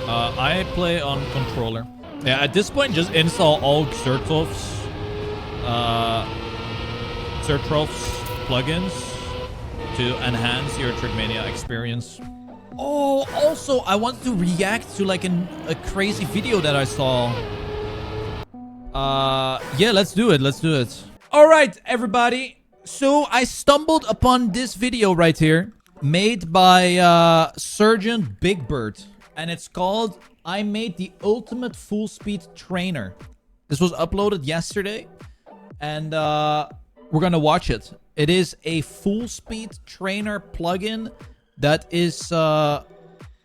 I play on controller. Yeah, at this point, just install all Xertof's plugins to enhance your Trackmania experience. Oh, also, I want to react to like a crazy video that I saw. Yeah, let's do it. Let's do it. All right, everybody. So I stumbled upon this video right here made by Sergeant Big Bird. And it's called I Made the Ultimate Full Speed Trainer. This was uploaded yesterday. And we're going to watch it. It is a full speed trainer plugin that is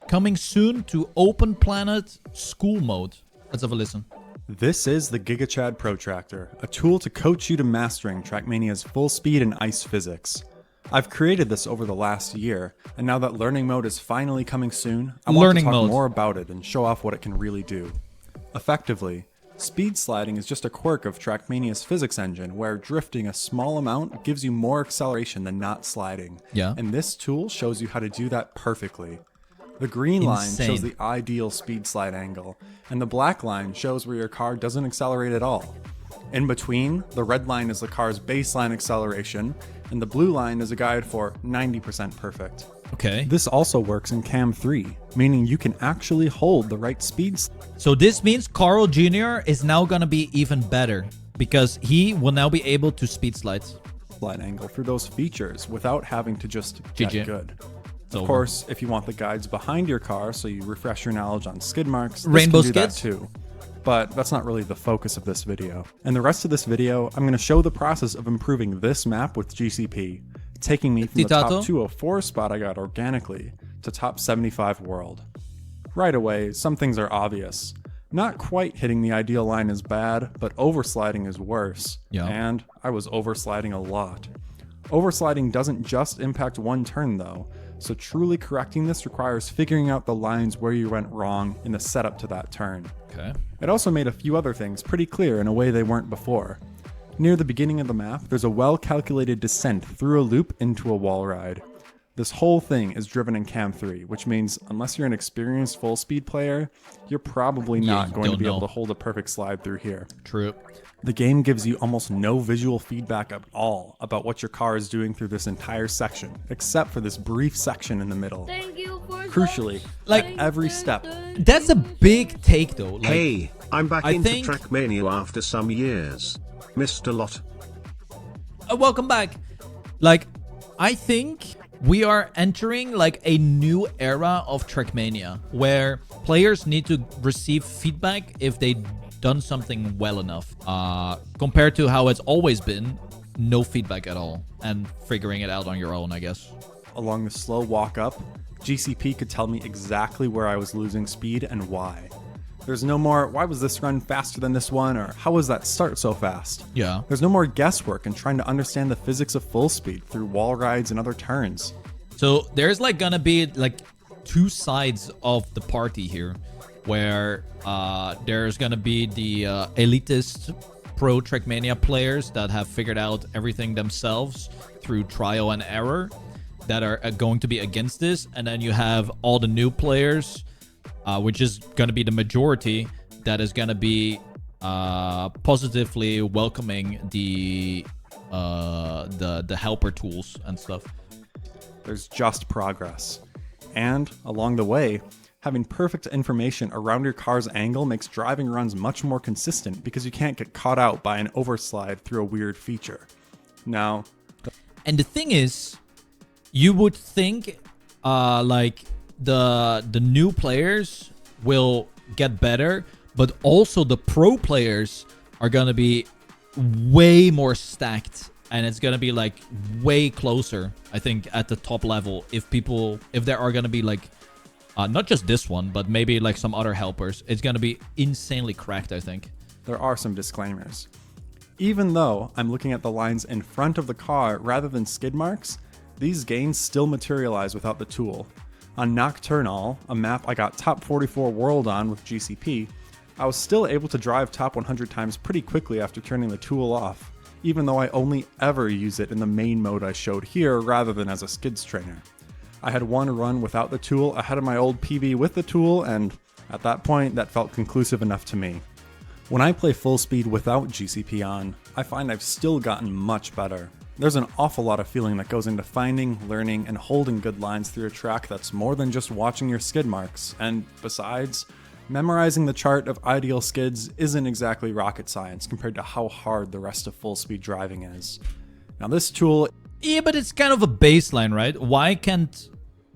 coming soon to Open Planet School Mode. Let's have a listen. This is the GigaChad Protractor, a tool to coach you to mastering Trackmania's full speed and ice physics. I've created this over the last year, and now that learning mode is finally coming soon, I want to talk more about it and show off what it can really do. Effectively, speed sliding is just a quirk of Trackmania's physics engine where drifting a small amount gives you more acceleration than not sliding. Yeah. And this tool shows you how to do that perfectly. The green line shows the ideal speed slide angle, and the black line shows where your car doesn't accelerate at all. In between, the red line is the car's baseline acceleration, and the blue line is a guide for 90% perfect. Okay. This also works in Cam 3, meaning you can actually hold the right speed. So this means Carl Jr. is now going to be even better because he will now be able to speed slide Angle through those features without having to just get good. Of course, if you want the guides behind your car so you refresh your knowledge on skid marks, Rainbow can do skids that too. But that's not really the focus of this video. In the rest of this video, I'm going to show the process of improving this map with GCP, taking me from the top 204 spot I got organically to top 75 world. Right away, some things are obvious. Not quite hitting the ideal line is bad, but oversliding is worse. Yeah. And I was oversliding a lot. Oversliding doesn't just impact one turn though, so truly correcting this requires figuring out the lines where you went wrong in the setup to that turn. Okay. It also made a few other things pretty clear in a way they weren't before. Near the beginning of the map, there's a well-calculated descent through a loop into a wall ride. This whole thing is driven in Cam 3, which means unless you're an experienced full-speed player, you're probably not going to be able to hold a perfect slide through here. True. The game gives you almost no visual feedback at all about what your car is doing through this entire section, except for this brief section in the middle. Crucially, like every step. That's a big take though. Like, hey, I'm back into Trackmania after some years. Missed a lot. Welcome back. Like, I think we are entering like a new era of Trackmania where players need to receive feedback if they done something well enough, compared to how it's always been, no feedback at all, and figuring it out on your own, I guess. Along the slow walk up, GCP could tell me exactly where I was losing speed and why. There's no more, why was this run faster than this one, or how was that start so fast? Yeah. There's no more guesswork in trying to understand the physics of full speed through wall rides and other turns. So there's like gonna be like two sides of the party here, where there's gonna be the elitist pro Trackmania players that have figured out everything themselves through trial and error that are going to be against this, and then you have all the new players, which is gonna be the majority, that is gonna be positively welcoming the helper tools and stuff. There's just progress, and along the way, having perfect information around your car's angle makes driving runs much more consistent because you can't get caught out by an overslide through a weird feature. Now, and the thing is, you would think like the new players will get better, but also the pro players are gonna be way more stacked, and it's gonna be like way closer, I think, at the top level if there are gonna be like not just this one, but maybe like some other helpers. It's going to be insanely cracked, I think. There are some disclaimers. Even though I'm looking at the lines in front of the car rather than skid marks, these gains still materialize without the tool. On Nocturnal, a map I got top 44 world on with GCP, I was still able to drive top 100 times pretty quickly after turning the tool off, even though I only ever use it in the main mode I showed here rather than as a skids trainer. I had one run without the tool ahead of my old PB with the tool, and At that point, that felt conclusive enough to me. When I play full speed without GCP on, I find I've still gotten much better. There's an awful lot of feeling that goes into finding, learning, and holding good lines through a track that's more than just watching your skid marks, and besides, memorizing the chart of ideal skids isn't exactly rocket science compared to how hard the rest of full speed driving is. Now this tool... Yeah, but it's kind of a baseline, right? Why can't...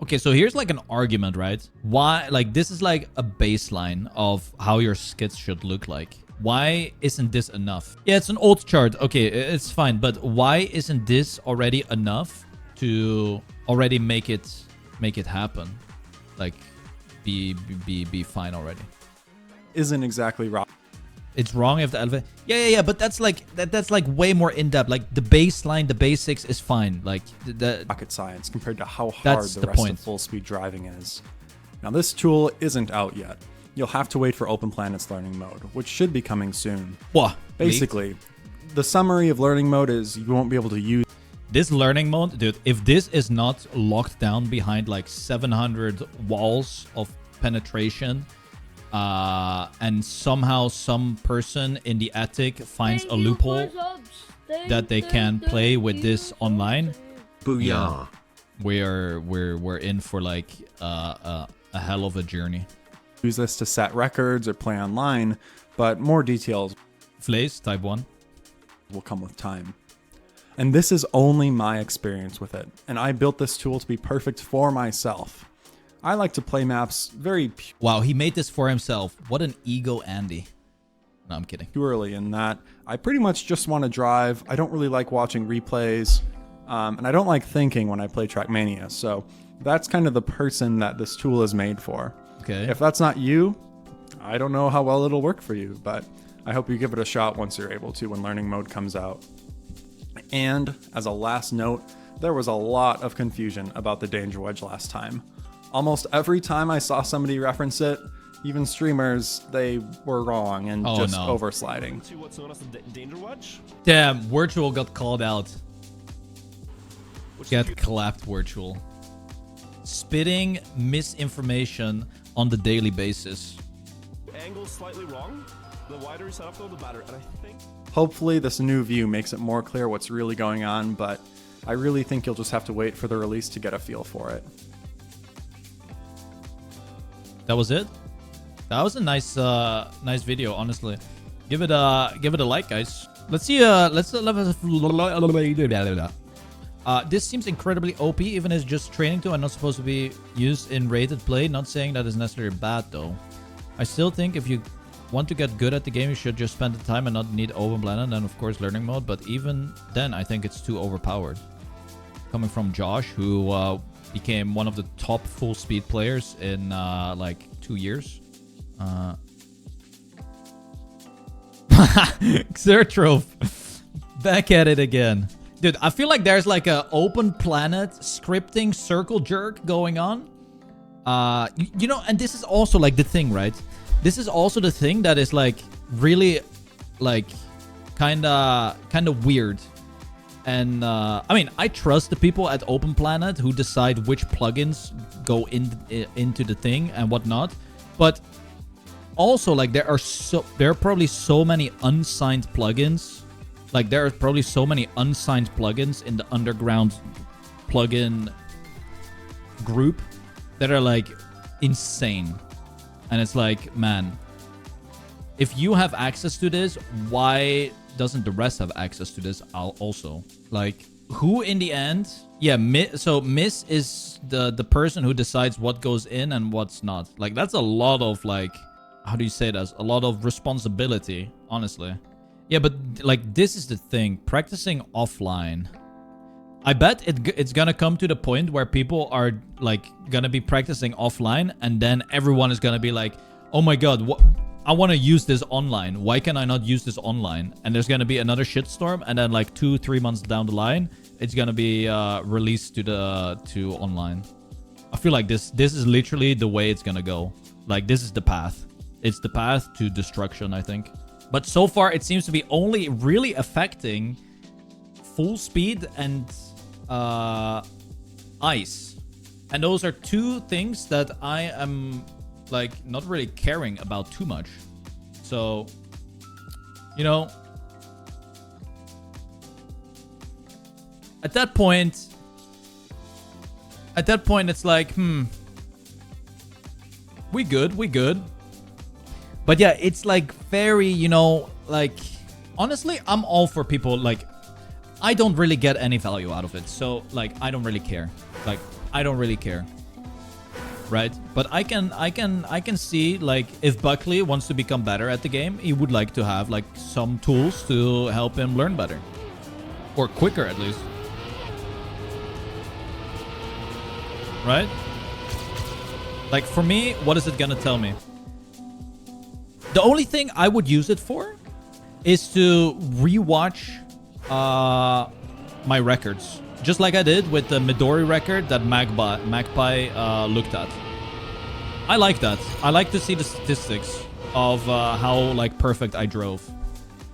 Okay, so here's like an argument, right? Why, like, this is like a baseline of how your skids should look like. Why isn't this enough? Yeah, it's an old chart. Okay, it's fine. But why isn't this already enough to already make it happen? Like, be fine already. Isn't exactly rocket. It's wrong if the elevator... Yeah. But that's like that's like way more in depth. Like the baseline, the basics is fine. Like the rocket science compared to how hard that's the rest of full speed driving is. Now this tool isn't out yet. You'll have to wait for Open Planet's learning mode, which should be coming soon. What? Basically, the summary of learning mode is you won't be able to use this learning mode, dude. If this is not locked down behind like 700 walls of penetration, and somehow some person in the attic finds a loophole that they can play with this online, Booyah! Yeah, we're in for like a hell of a journey. Use this to set records or play online, but more details Flays, type 1. Will come with time. And this is only my experience with it, and I built this tool to be perfect for myself. I like to play maps very Wow, he made this for himself. What an ego, Andy. No, I'm kidding. purely in that I pretty much just want to drive. I don't really like watching replays, and I don't like thinking when I play Trackmania, so that's kind of the person that this tool is made for. Okay. If that's not you, I don't know how well it'll work for you, but I hope you give it a shot once you're able to when learning mode comes out. And as a last note, there was a lot of confusion about the danger wedge last time. Almost every time I saw somebody reference it, even streamers, they were wrong and just oversliding. To what's known as the danger wedge. Damn, Virtual got called out. Get clapped, Virtual. Spitting misinformation on the daily basis. Angle slightly wrong. The wider you set up though, the better. And I think Hopefully this new view makes it more clear what's really going on, but I really think you'll just have to wait for the release to get a feel for it. That was it. That was a nice video, honestly. Give it a like, guys. Let's see. This seems incredibly OP, even as just training tool and not supposed to be used in rated play. Not saying that is necessarily bad though. I still think if you want to get good at the game, you should just spend the time and not need Open Planet and of course learning mode. But even then, I think it's too overpowered. Coming from Josh, who became one of the top full speed players in like 2 years. Xertrove, back at it again. Dude, I feel like there's like a Open Planet scripting circle jerk going on. You know, and this is also like the thing, right? This is also the thing that is like really like kind of weird. And I mean, I trust the people at Open Planet who decide which plugins go into the thing and whatnot. But also, like, there are probably so many unsigned plugins. Like, there are probably so many unsigned plugins in the underground plugin group that are like insane. And it's like, man, if you have access to this, why doesn't the rest have access to this also? Like, who in the end? Yeah, so Miss is the person who decides what goes in and what's not. Like, that's a lot of, like, how do you say that? A lot of responsibility, honestly. Yeah, but like, this is the thing. Practicing offline. I bet it's gonna come to the point where people are like gonna be practicing offline, and then everyone is gonna be like, oh my god, what? I want to use this online. Why can I not use this online? And there's gonna be another shitstorm, and then like 2-3 months down the line, it's gonna be released to online. I feel like this is literally the way it's gonna go. Like, this is the path. It's the path to destruction, I think. But so far, it seems to be only really affecting full speed and ice. And those are two things that I am like not really caring about too much. So, you know, at that point, it's like, we good. But yeah, it's like very, you know, like, honestly, I'm all for people, like, I don't really get any value out of it. So, like, I don't really care. Like, I don't really care. Right? But I can see, like, if Buckley wants to become better at the game, he would like to have, like, some tools to help him learn better. Or quicker, at least. Right? Like, for me, what is it gonna tell me? The only thing I would use it for is to rewatch my records. Just like I did with the Midori record that Magpie looked at. I like that. I like to see the statistics of how, like, perfect I drove.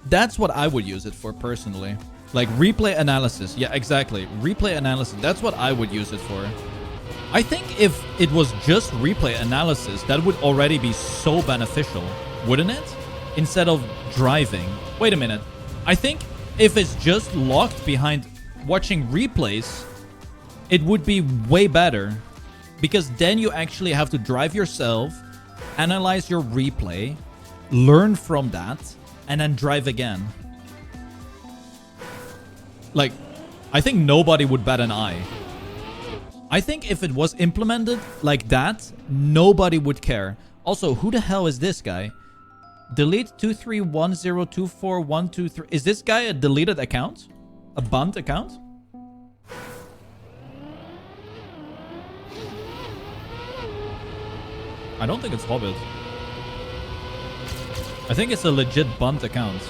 That's what I would use it for personally. Like, replay analysis. Yeah, exactly. Replay analysis. That's what I would use it for. I think if it was just replay analysis, that would already be so beneficial, wouldn't it? Instead of driving. Wait a minute. I think if it's just locked behind watching replays, it would be way better. Because then you actually have to drive yourself, analyze your replay, learn from that, and then drive again. Like, I think nobody would bat an eye. I think if it was implemented like that, nobody would care. Also, who the hell is this guy? Delete 231024123. Is this guy a deleted account? A banned account? I don't think it's Hobbit. I think it's a legit banned account.